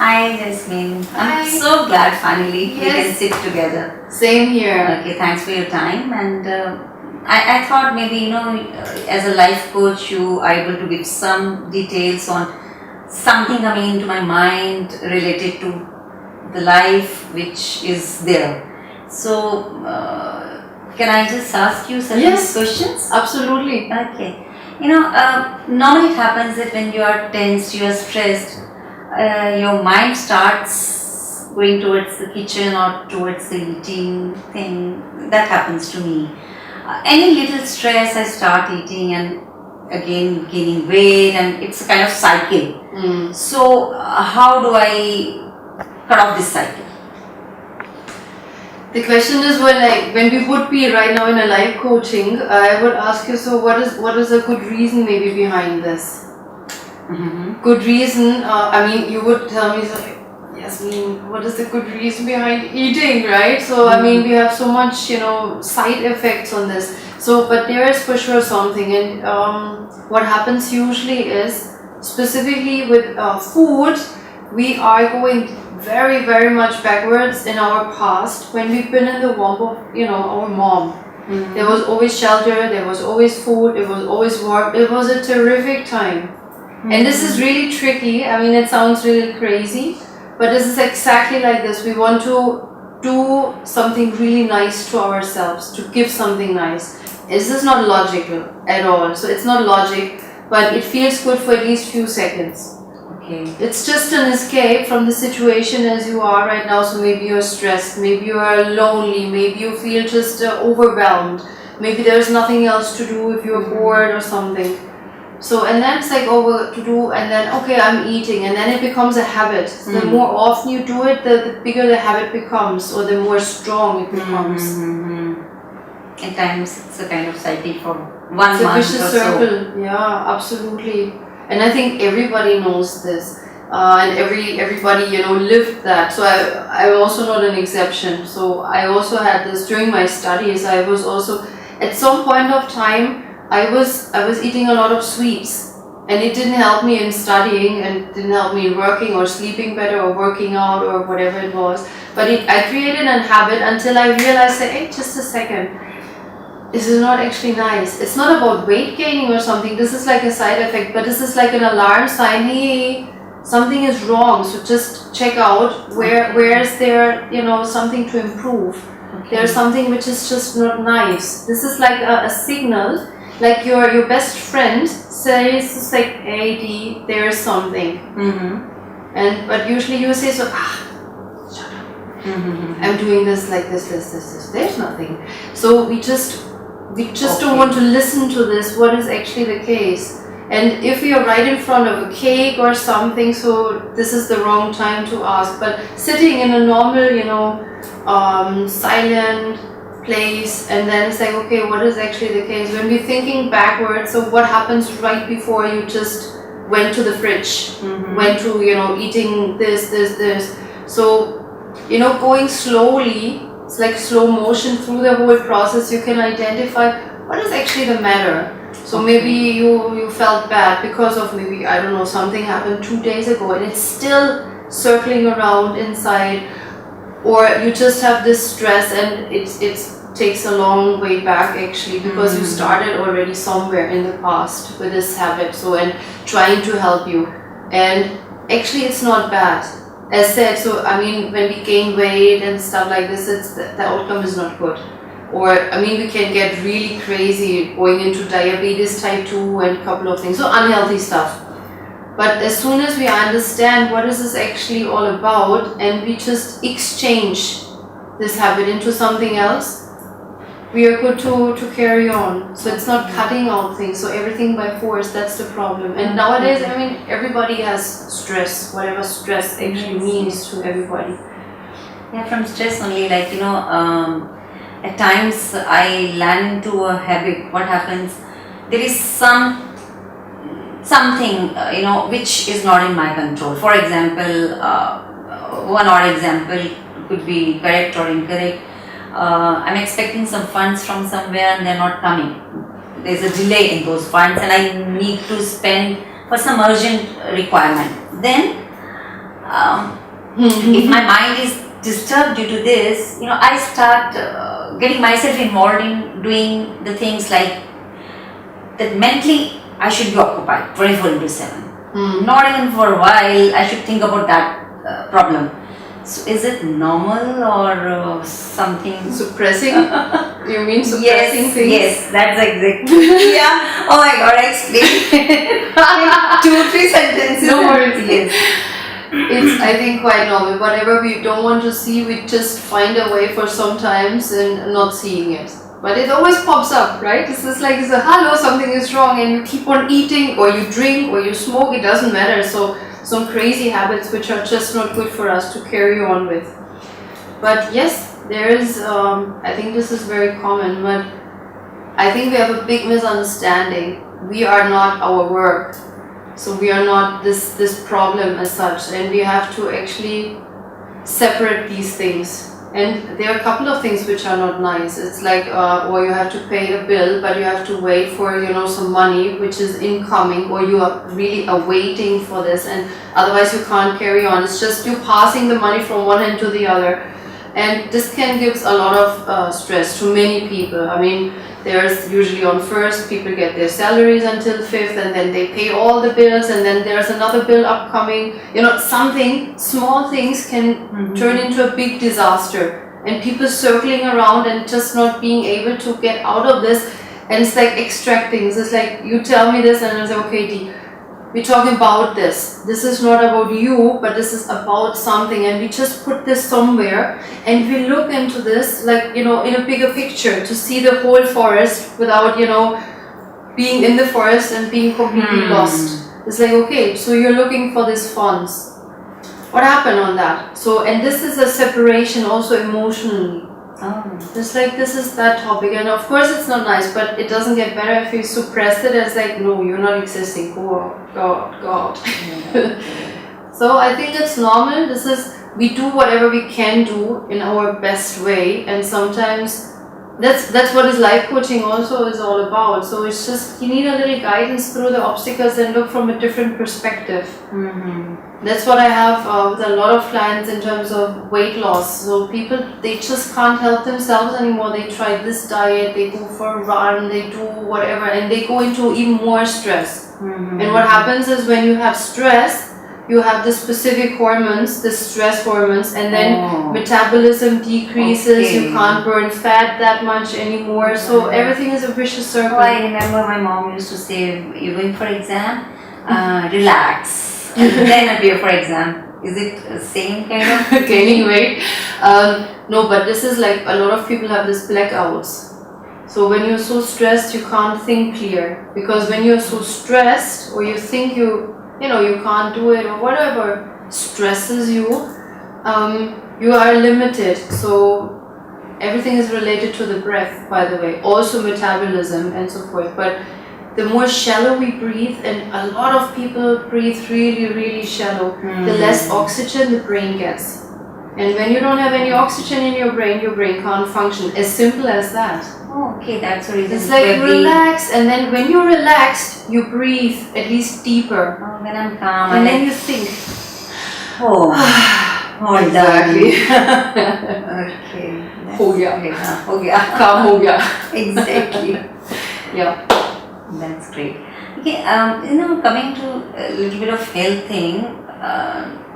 Hi, Jasmin. I'm Hi. so glad finally we can Yes. sit together. Same here. Okay, thanks for your time. And I thought maybe, as a life coach, you are able to give some details on something coming into my mind related to the life which is there. So, can I just ask you certain Yes. questions? Absolutely. Okay. Normally it happens that when you are tense, you are stressed, your mind starts going towards the kitchen or towards the eating thing. That happens to me. Any little stress, I start eating and again gaining weight, and it's a kind of cycle. So, how do I cut off this cycle? The question is when we would be right now in a life coaching, I would ask you, so what is a good reason maybe behind this? Good reason, you would tell me, so, Yasmin, what is the good reason behind eating, right? So, we have so much, side effects on this. So, but there is for sure something, and what happens usually is, specifically with food, we are going very, very much backwards in our past when we've been in the womb of, our mom. There was always shelter, there was always food, it was always warm, it was a terrific time. And this is really tricky. It sounds really crazy, but this is exactly like this. We want to do something really nice to ourselves, to give something nice. This is not logical at all. So it's not logic, but it feels good for at least few seconds. Okay. It's just an escape from the situation as you are right now. So maybe you're stressed, maybe you are lonely, maybe you feel just overwhelmed, maybe there's nothing else to do if you're bored or something. So, and then it's like over to do, and then, okay, I'm eating, and then it becomes a habit. So the more often you do it, the bigger the habit becomes, or the more strong it becomes. At times it's a kind of cycle for 1 month It's a vicious or circle. so. Yeah, absolutely. And I think everybody knows this. And everybody, lived that. So I'm also not an exception. So I also had this during my studies. I was also, at some point of time, I was eating a lot of sweets, and it didn't help me in studying, and didn't help me in working or sleeping better or working out or whatever it was. But I created a habit until I realized that, hey, just a second, this is not actually nice. It's not about weight gaining or something. This is like a side effect, but this is like an alarm sign. Hey, something is wrong. So just check out where is there, something to improve. Okay. There's something which is just not nice. This is like a signal. Like your best friend says, it's like, hey D, there's something. But usually you say, so, shut up. I'm doing this like this. There's nothing. So we just don't want to listen to this, what is actually the case. And if we are right in front of a cake or something, so this is the wrong time to ask. But sitting in a normal, silent place, and then it's like, okay, what is actually the case? When we're thinking backwards, so what happens right before you just went to the fridge, went to, eating this. So, going slowly, it's like slow motion through the whole process, you can identify what is actually the matter. So maybe you felt bad because of maybe, I don't know, something happened 2 days ago and it's still circling around inside. Or you just have this stress and it takes a long way back actually, because you started already somewhere in the past with this habit, so, and trying to help you. And actually it's not bad. As said, so when we gain weight and stuff like this, the outcome is not good. Or we can get really crazy going into diabetes type 2 and a couple of things, so unhealthy stuff. But as soon as we understand what is this actually all about, and we just exchange this habit into something else, we are good to carry on. So it's not cutting out things, so everything by force, that's the problem. And nowadays, everybody has stress, whatever stress actually means to everybody. Yeah, from stress only, at times I land into a habit. What happens? There is something which is not in my control. For example, one odd example could be correct or incorrect. I'm expecting some funds from somewhere and they're not coming. There's a delay in those funds and I need to spend for some urgent requirement. Then if my mind is disturbed due to this, I start getting myself involved in doing the things like that mentally I should be occupied 24/7. Not even for a while I should think about that problem. So is it normal or something? Suppressing? You mean suppressing things? Yes, that's exactly. Yeah. Oh my God, I explained in 2-3 sentences. No worries. Yes. It's, I think, quite normal. Whatever we don't want to see, we just find a way for sometimes and not seeing it. But it always pops up, right? It's just like, it's a hello, something is wrong, and you keep on eating, or you drink, or you smoke, it doesn't matter. So, some crazy habits which are just not good for us to carry on with. But yes, there is, I think this is very common, but I think we have a big misunderstanding. We are not our work. So we are not this problem as such, and we have to actually separate these things. And there are a couple of things which are not nice. It's like, or you have to pay a bill, but you have to wait for, some money which is incoming, or you are really awaiting for this, and otherwise you can't carry on. It's just you passing the money from one end to the other. And this can give a lot of stress to many people. I mean, there's usually on 1st, people get their salaries until 5th, and then they pay all the bills, and then there's another bill upcoming. Small things can turn into a big disaster, and people circling around and just not being able to get out of this. And it's like extracting. It's like, you tell me this, and I say, okay, Dee, we're talking about this. This is not about you, but this is about something, and we just put this somewhere, and we look into this like, in a bigger picture to see the whole forest without, being in the forest and being completely lost. It's like, okay, so you're looking for these funds. What happened on that? So, and this is a separation also emotionally. It's like, this is that topic, and of course it's not nice, but it doesn't get better if you suppress it. It's like, no, you're not existing. God. So I think it's normal. We do whatever we can do in our best way, and sometimes that's what is life coaching also is all about. So it's just, you need a little guidance through the obstacles and look from a different perspective. That's what I have with a lot of clients in terms of weight loss. So people, they just can't help themselves anymore. They try this diet, they go for a run, they do whatever, and they go into even more stress. And what happens is, when you have stress, you have the specific hormones, the stress hormones, and then metabolism decreases, you can't burn fat that much anymore. So everything is a vicious circle. Oh, I remember my mom used to say, you're going for exam, relax. And then appear for exam. Is it the same kind of gaining weight? No, but this is like, a lot of people have this blackouts. So when you're so stressed, you can't think clear. Because when you're so stressed, or you think you can't do it, or whatever stresses you, you are limited. So everything is related to the breath, by the way, also metabolism and so forth. But the more shallow we breathe, and a lot of people breathe really, really shallow, the less oxygen the brain gets. And when you don't have any oxygen in your brain can't function. As simple as that. Oh, okay, that's the reason. It's like, relax, and then when you're relaxed, you breathe at least deeper. Oh, when I'm calm, and then you think. Exactly. Okay. Ho gaya. Calm ho gaya. Exactly. Yeah. That's great. Okay, coming to a little bit of health thing.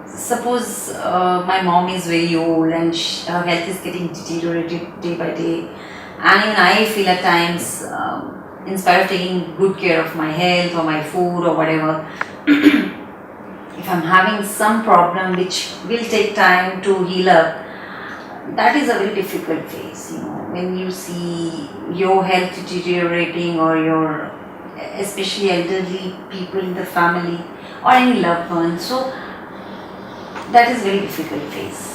Suppose my mom is very old and her health is getting deteriorated day by day, and even I feel at times, in spite of taking good care of my health or my food or whatever, if I'm having some problem which will take time to heal up, that is a very difficult phase. When you see your health deteriorating, or your, especially elderly people in the family or any loved one. So that is a very difficult phase.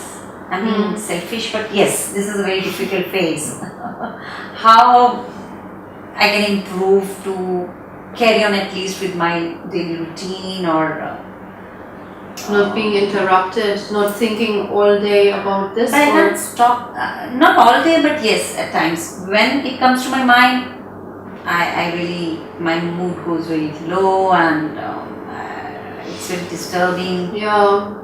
I mean, selfish, but yes, this is a very difficult phase. How I can improve to carry on at least with my daily routine, or not being interrupted, not thinking all day about this. I can't stop, not all day, but yes, at times. When it comes to my mind, I really, my mood goes very low, and it's very disturbing. Yeah.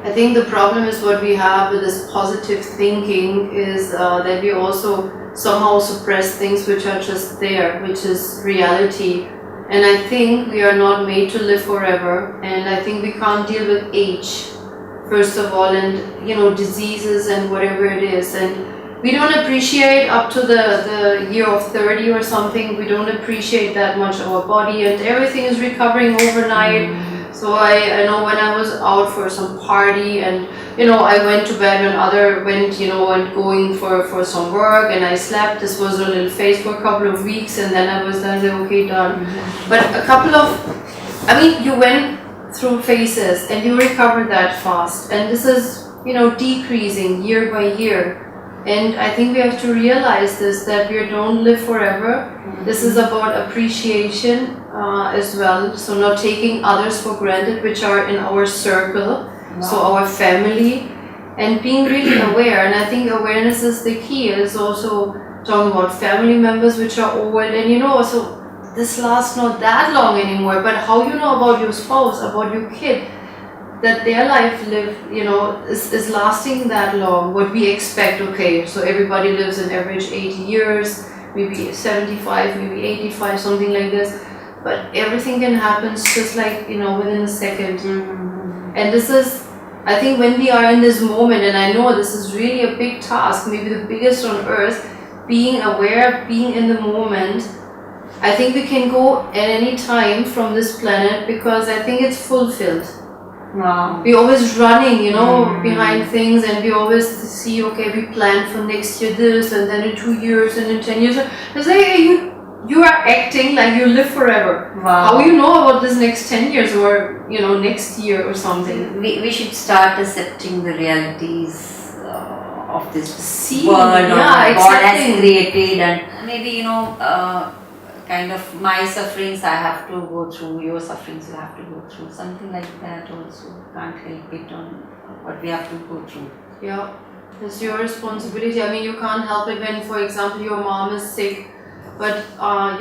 I think the problem is what we have with this positive thinking is that we also somehow suppress things which are just there, which is reality. And I think we are not made to live forever, and I think we can't deal with age, first of all, and diseases and whatever it is. And we don't appreciate up to the year of 30 or something, we don't appreciate that much our body, and everything is recovering overnight. So I know when I was out for some party and I went to bed when other went and going for some work, and I slept. This was a little phase for a couple of weeks, and then I was done. Okay, done. But you went through phases and you recovered that fast, and this is decreasing year by year. And I think we have to realize this, that we don't live forever. This is about appreciation as well. So not taking others for granted, which are in our circle, so our family, and being really aware. And I think awareness is the key. It's also talking about family members which are old, and also this lasts not that long anymore. But how about your spouse, about your kid, that their life is lasting that long, what we expect. Okay, so everybody lives an average 80 years, maybe 75, maybe 85, something like this, but everything can happen just like within a second. And this is, I think, when we are in this moment, and I know this is really a big task, maybe the biggest on earth, being aware, being in the moment. I think we can go at any time from this planet, because I think it's fulfilled. Wow. We're always running, behind things, and we always see, okay, we plan for next year this, and then in 2 years, and in 10 years. It's like, hey, you are acting like you live forever. Wow. How you know about this next 10 years or, next year or something? We should start accepting the realities of this world, yeah, God has created, and maybe, kind of my sufferings I have to go through, your sufferings you have to go through, something like that also. Can't help it on what we have to go through. Yeah, it's your responsibility. You can't help it when, for example, your mom is sick, but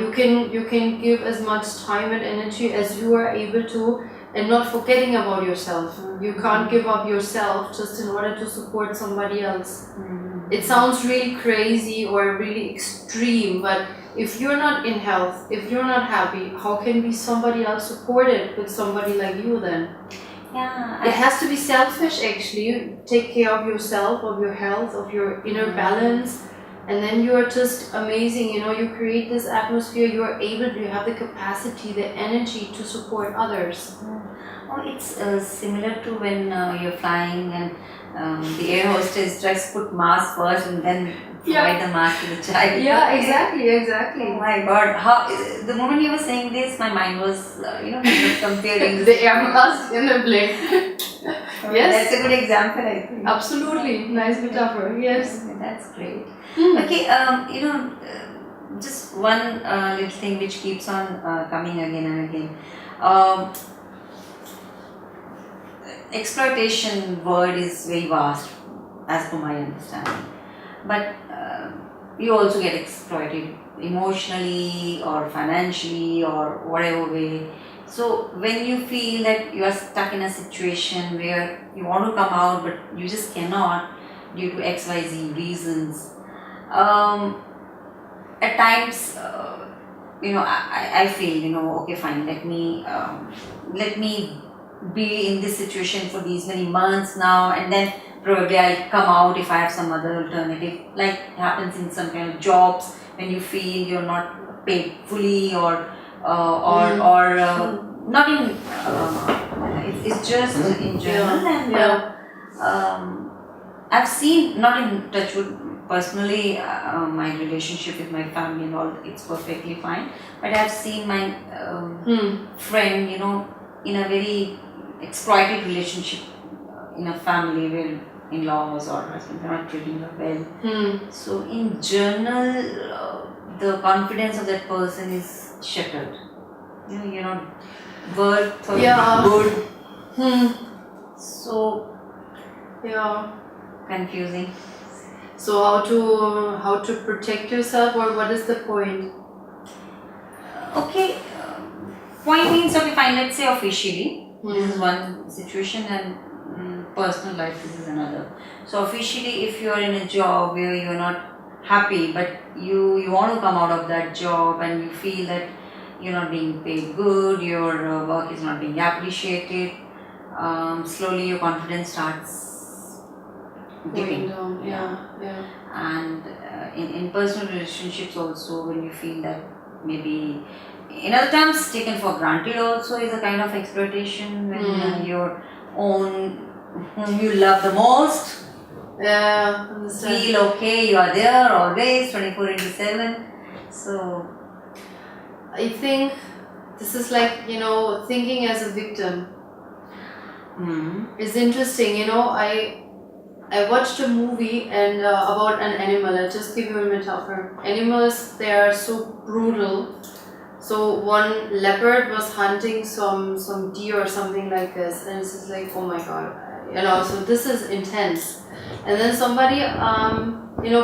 you can give as much time and energy as you are able to, and not forgetting about yourself. You can't give up yourself just in order to support somebody else. It sounds really crazy or really extreme, but if you're not in health, if you're not happy, how can be somebody else supported with somebody like you then? Yeah, it has to be selfish actually. You take care of yourself, of your health, of your inner balance, and then you are just amazing. You create this atmosphere, you have the capacity, the energy to support others. Oh, it's similar to when you're flying and the air hostess just put mask first and then provide the mask to the child. Yeah, exactly. Oh my God! How the moment you were saying this, my mind was comparing the air mask in the plane. Yes, that's a good example, I think. Absolutely, nice metaphor. Yes, that's great. Okay, just one little thing which keeps on coming again and again. Exploitation word is very vast, as per my understanding, but you also get exploited emotionally or financially or whatever way. So when you feel that you are stuck in a situation where you want to come out but you just cannot due to XYZ reasons, at times I feel okay, fine, let me be in this situation for these many months now, and then probably I'll come out if I have some other alternative, like happens in some kind of jobs when you feel you're not paid fully or not in it's just in general. And I've seen, not in touch with personally my relationship with my family and all, it's perfectly fine, but I've seen my friend in a very exploited relationship in a family where in-laws or husband are not treating her well. So in general, the confidence of that person is shattered. You're not worth or good. So confusing. So how to protect yourself, or what is the point? Okay, point means, okay, fine, let's say officially, this is one situation, and personal life, this is another. So officially, if you are in a job where you are not happy, but you want to come out of that job and you feel that you're not being paid good, your work is not being appreciated, slowly your confidence starts dipping. Going down. Yeah. And in personal relationships also, when you feel that maybe in other terms taken for granted also is a kind of exploitation, when your own whom you love the most Understand. feel okay, you are there always 24/7. So I think this is like, thinking as a victim. It's interesting, I watched a movie and about an animal. I'll just give you a metaphor. Animals, they are so brutal. So one leopard was hunting some deer or something like this, and it's just like, oh my god, so this is intense. And then somebody,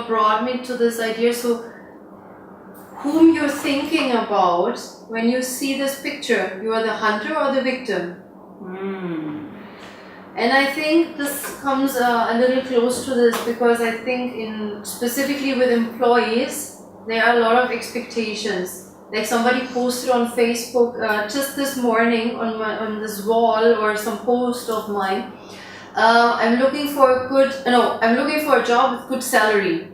brought me to this idea. So whom you're thinking about when you see this picture, you are the hunter or the victim? And I think this comes a little close to this, because I think specifically with employees, there are a lot of expectations. Like somebody posted on Facebook just this morning on this wall or some post of mine. I'm looking for a job with good salary.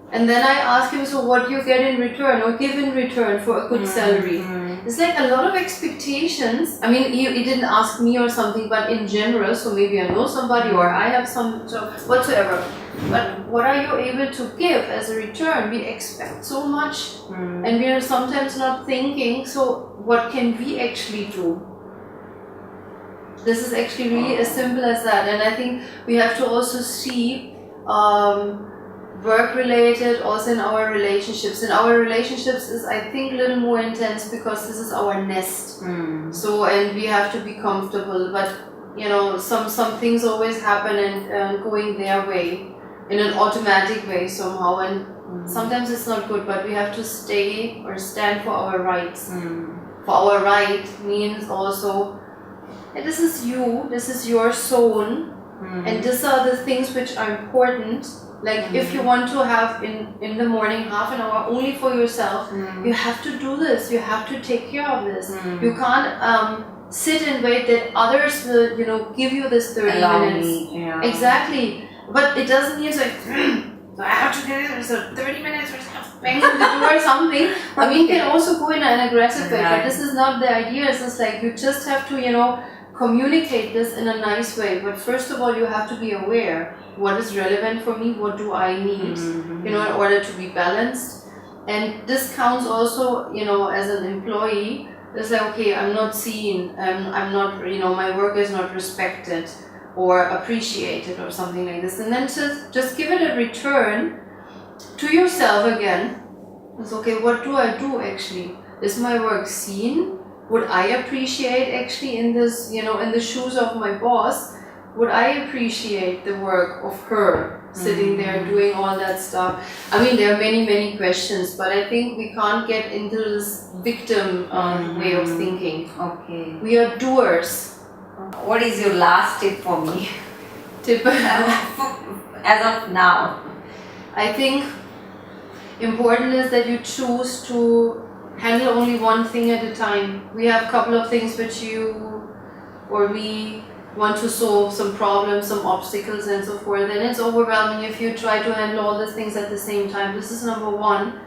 And then I ask him, so what do you get in return or give in return for a good salary? It's like a lot of expectations. I mean, he didn't ask me or something, but in general, so maybe I know somebody or I have some job, whatsoever. But what are you able to give as a return? We expect so much, and we are sometimes not thinking, so what can we actually do? This is actually really as simple as that. And I think we have to also see work-related, also in our relationships. In our relationships is, I think, a little more intense because this is our nest. So, and we have to be comfortable. But, some things always happen and going their way in an automatic way somehow. And sometimes it's not good, but we have to stay or stand for our rights. For our right means also, this is you, this is your zone, and these are the things which are important. Like if you want to have in the morning half an hour only for yourself, you have to do this, you have to take care of this. You can't sit and wait that others will, give you this 30 minutes. Exactly. But it doesn't mean like, so I have to do this, so 30 minutes or bang on the door or something. I mean, you can also go in an aggressive way, but this is not the idea. It's just like you just have to, communicate this in a nice way. But first of all, you have to be aware. What is relevant for me? What do I need, in order to be balanced? And this counts also, as an employee. It's like, okay, I'm not seen, I'm not, my work is not respected or appreciated or something like this. And then just give it a return to yourself again. It's okay, what do I do actually? Is my work seen? Would I appreciate actually in this, in the shoes of my boss? Would I appreciate the work of her sitting there doing all that stuff? I mean, there are many, many questions, but I think we can't get into this victim way of thinking. Okay. We are doers. What is your last tip for me? Tip as of now? I think important is that you choose to handle only one thing at a time. We have a couple of things which you or me want to solve, some problems, some obstacles and so forth, and it's overwhelming if you try to handle all these things at the same time. This is number one.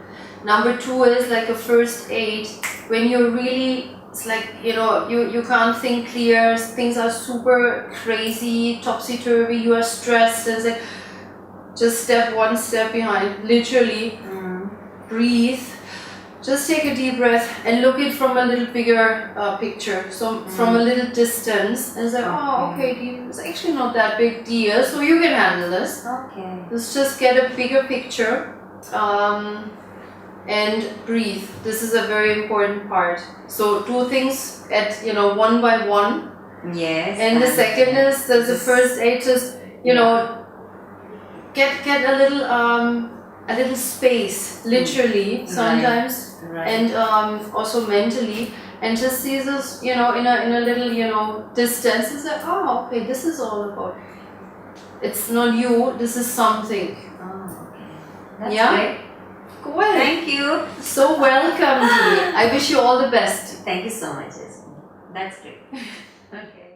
Number two is like a first aid. When you're really, it's like, you can't think clear, things are super crazy, topsy-turvy, you are stressed, and it's like, just step one step behind, literally, breathe. Just take a deep breath and look it from a little bigger picture. So from a little distance, and say, oh, okay, it's actually not that big deal, so you can handle this. Okay. Let's just get a bigger picture and breathe. This is a very important part. So do things at one by one. Yes. And the second is there's the first aid. Just get a little space, literally sometimes. Right. And also mentally, and just see this, in a little, distance, and say, oh, okay, this is all about. It's not you, this is something. Oh, okay. That's Yeah? great. Cool. Thank you. So welcome, Dee. I wish you all the best. Thank you so much, Jasmin. That's great. Okay.